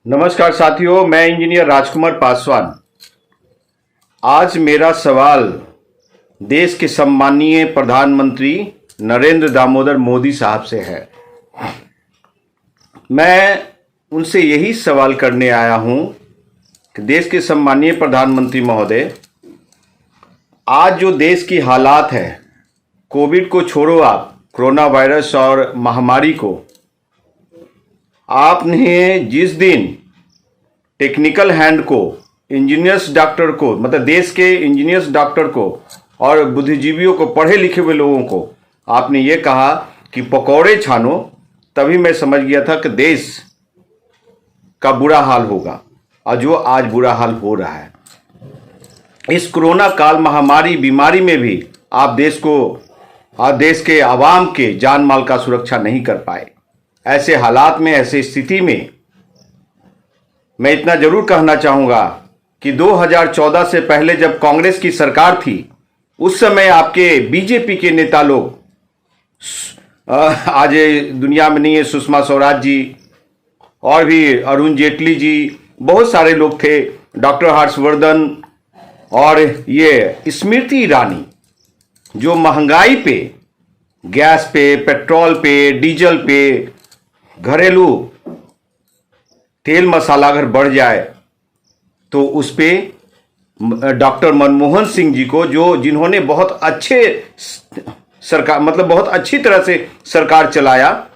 नमस्कार साथियों, मैं इंजीनियर राजकुमार पासवान। आज मेरा सवाल देश के सम्मानीय प्रधानमंत्री नरेंद्र दामोदर मोदी साहब से है। मैं उनसे यही सवाल करने आया हूं कि देश के सम्मानीय प्रधानमंत्री महोदय, आज जो देश की हालात है, कोविड को छोड़ो, आप कोरोना वायरस और महामारी को, आपने जिस दिन टेक्निकल हैंड को, इंजीनियर्स डॉक्टर को, मतलब देश के इंजीनियर्स डॉक्टर को और बुद्धिजीवियों को, पढ़े लिखे हुए लोगों को आपने ये कहा कि पकौड़े छानो, तभी मैं समझ गया था कि देश का बुरा हाल होगा, और जो आज बुरा हाल हो रहा है। इस कोरोना काल महामारी बीमारी में भी आप देश के आवाम के जान माल का सुरक्षा नहीं कर पाए। ऐसे हालात में, ऐसे स्थिति में मैं इतना जरूर कहना चाहूंगा कि 2014 से पहले जब कांग्रेस की सरकार थी, उस समय आपके बीजेपी के नेता लोग, आज दुनिया में नहीं है, सुषमा स्वराज जी और भी अरुण जेटली जी, बहुत सारे लोग थे, डॉक्टर हर्षवर्धन और ये स्मृति ईरानी, जो महंगाई पे, गैस पे, पेट्रोल पे, डीजल पे, घरेलू तेल मसाला अगर बढ़ जाए तो उस पे डॉक्टर मनमोहन सिंह जी को, जिन्होंने बहुत अच्छे सरकार, मतलब बहुत अच्छी तरह से सरकार चलाया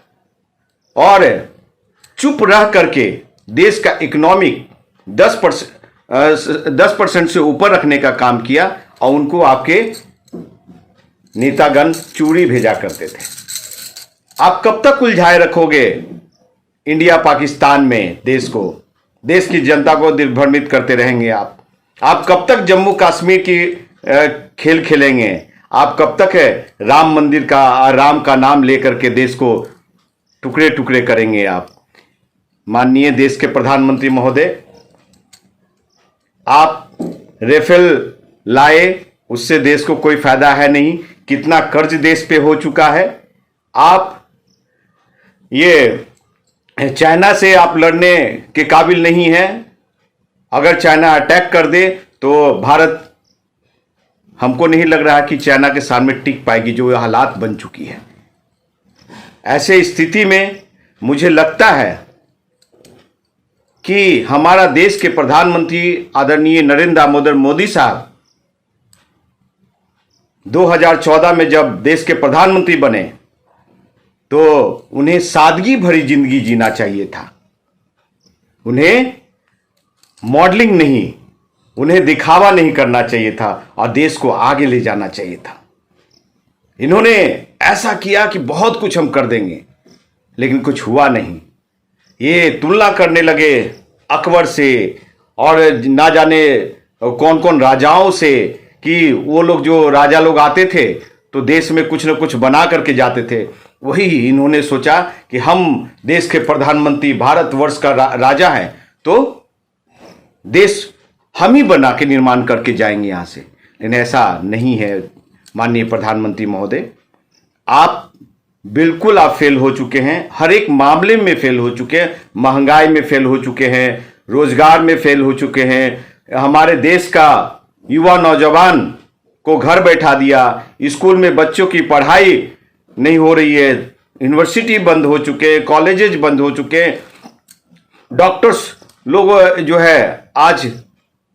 और चुप रह करके देश का इकोनॉमिक 10% से ऊपर रखने का काम किया, और उनको आपके नेतागण चूड़ी भेजा करते थे। आप कब तक उलझाए रखोगे इंडिया पाकिस्तान में देश की जनता को दिग्भ्रमित करते रहेंगे? आप कब तक जम्मू कश्मीर की खेल खेलेंगे? आप कब तक राम मंदिर का, राम का नाम लेकर के देश को टुकड़े टुकड़े करेंगे? आप माननीय देश के प्रधानमंत्री महोदय, आप राफेल लाए, उससे देश को कोई फायदा है नहीं। कितना कर्ज देश पे हो चुका है। आप ये चाइना से आप लड़ने के काबिल नहीं हैं। अगर चाइना अटैक कर दे तो भारत, हमको नहीं लग रहा कि चाइना के सामने टिक पाएगी, जो हालात बन चुकी है। ऐसे स्थिति में मुझे लगता है कि हमारा देश के प्रधानमंत्री आदरणीय नरेंद्र दामोदर मोदी साहब 2014 में जब देश के प्रधानमंत्री बने तो उन्हें सादगी भरी जिंदगी जीना चाहिए था। उन्हें मॉडलिंग नहीं, उन्हें दिखावा नहीं करना चाहिए था और देश को आगे ले जाना चाहिए था। इन्होंने ऐसा किया कि बहुत कुछ हम कर देंगे, लेकिन कुछ हुआ नहीं। ये तुलना करने लगे अकबर से और ना जाने कौन कौन राजाओं से, कि वो लोग, जो राजा लोग आते थे तो देश में कुछ न कुछ बना करके जाते थे। वही इन्होंने सोचा कि हम देश के प्रधानमंत्री, भारतवर्ष का राजा हैं, तो देश हम ही बना के निर्माण करके जाएंगे यहां से। लेकिन ऐसा नहीं है माननीय प्रधानमंत्री महोदय। आप बिल्कुल फेल हो चुके हैं, हर एक मामले में फेल हो चुके हैं। महंगाई में फेल हो चुके हैं, रोजगार में फेल हो चुके हैं। हमारे देश का युवा नौजवान को घर बैठा दिया, स्कूल में बच्चों की पढ़ाई नहीं हो रही है, यूनिवर्सिटी बंद हो चुके, कॉलेजेस बंद हो चुके, डॉक्टर्स लोग जो है आज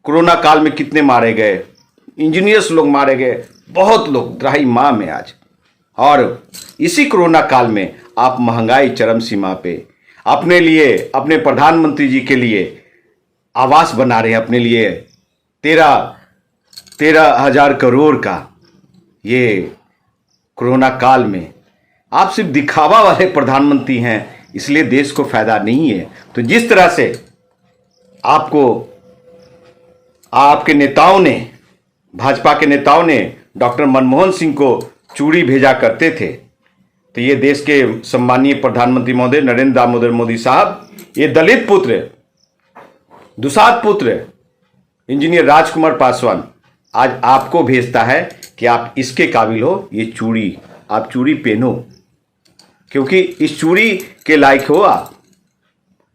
कोरोना काल में कितने मारे गए, इंजीनियर्स लोग मारे गए, बहुत लोग त्राही माह में आज। और इसी कोरोना काल में आप महंगाई चरम सीमा पे, अपने लिए, अपने प्रधानमंत्री जी के लिए आवास बना रहे हैं, अपने लिए 13,000 करोड़ का। ये कोरोना काल में आप सिर्फ दिखावा वाले प्रधानमंत्री हैं, इसलिए देश को फायदा नहीं है। तो जिस तरह से आपको, आपके नेताओं ने, भाजपा के नेताओं ने डॉक्टर मनमोहन सिंह को चूड़ी भेजा करते थे, तो ये देश के सम्मानीय प्रधानमंत्री महोदय नरेंद्र दामोदर मोदी साहब, ये दलित पुत्र, दुसाध पुत्र इंजीनियर राजकुमार पासवान आज आपको भेजता है कि आप इसके काबिल हो, ये चूड़ी, आप चूड़ी पहनो, क्योंकि इस चूड़ी के लायक हो आप।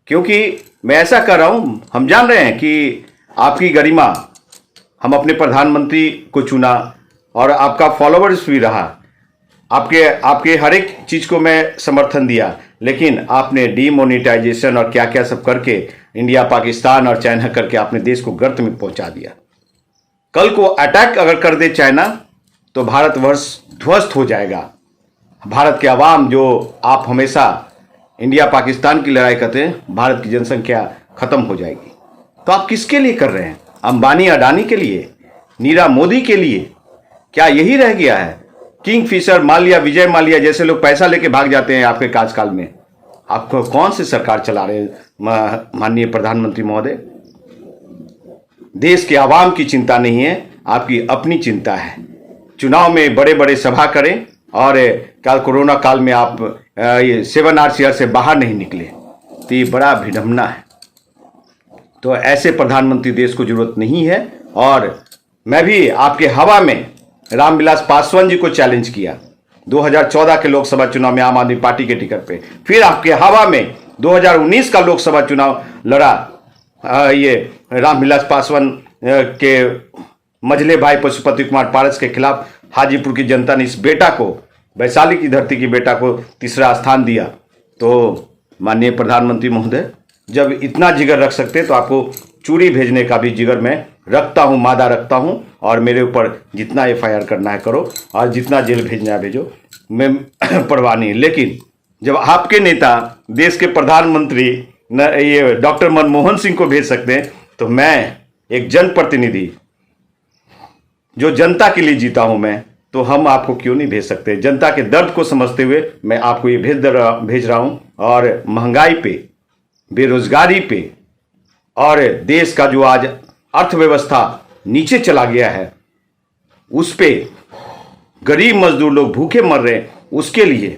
क्योंकि मैं ऐसा कर रहा हूं, हम जान रहे हैं कि आपकी गरिमा, हम अपने प्रधानमंत्री को चुना और आपका फॉलोअर्स भी रहा, आपके आपके हर एक चीज को मैं समर्थन दिया, लेकिन आपने डीमोनेटाइजेशन और क्या क्या सब करके इंडिया, पाकिस्तान और चाइना करके आपने देश को गर्त में पहुंचा दिया। कल को अटैक अगर कर दे चाइना तो भारतवर्ष ध्वस्त हो जाएगा। भारत के अवाम, जो आप हमेशा इंडिया पाकिस्तान की लड़ाई करते हैं, भारत की जनसंख्या खत्म हो जाएगी। तो आप किसके लिए कर रहे हैं? अंबानी अडानी के लिए? नीरव मोदी के लिए? क्या यही रह गया है? किंगफिशर माल्या, विजय माल्या जैसे लोग पैसा लेके भाग जाते हैं आपके कार्यकाल में। आपको कौन सी सरकार चला रहे हैं माननीय प्रधानमंत्री महोदय? देश के आवाम की चिंता नहीं है, आपकी अपनी चिंता है। चुनाव में बड़े बड़े सभा करें और कल कोरोना काल में आप ये 7R शेयर से बाहर नहीं निकले, तो ये बड़ा विडंबना है। तो ऐसे प्रधानमंत्री देश को जरूरत नहीं है। और मैं भी आपके हवा में रामविलास पासवान जी को चैलेंज किया 2014 के लोकसभा चुनाव में आम आदमी पार्टी के टिकट पे, फिर आपके हवा में 2019 का लोकसभा चुनाव लड़ा ये रामविलास पासवान के मझले भाई पशुपति कुमार पारस के खिलाफ। हाजीपुर की जनता ने इस बेटा को, वैशाली की धरती की बेटा को तीसरा स्थान दिया। तो माननीय प्रधानमंत्री महोदय, जब इतना जिगर रख सकते तो आपको चूड़ी भेजने का भी जिगर मैं रखता हूं, मादा रखता हूं। और मेरे ऊपर जितना FIR करना है करो और जितना जेल भेजना है भेजो, मैं परवाह नहीं। लेकिन जब आपके नेता देश के प्रधानमंत्री ये डॉक्टर मनमोहन सिंह को भेज सकते हैं, तो मैं एक जनप्रतिनिधि जो जनता के लिए जीता हूं मैं, तो हम आपको क्यों नहीं भेज सकते? जनता के दर्द को समझते हुए मैं आपको ये भेज रहा हूं। और महंगाई पे, बेरोजगारी पे और देश का जो आज अर्थव्यवस्था नीचे चला गया है, उस पे गरीब मजदूर लोग भूखे मर रहे हैं, उसके लिए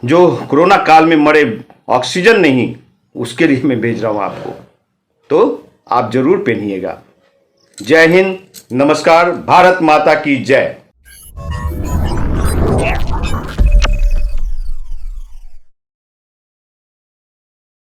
जो कोरोना काल में मरे, ऑक्सीजन नहीं, उसके लिए मैं भेज रहा हूं आपको। तो आप जरूर पहनिएगा। जय हिंद, नमस्कार, भारत माता की जय।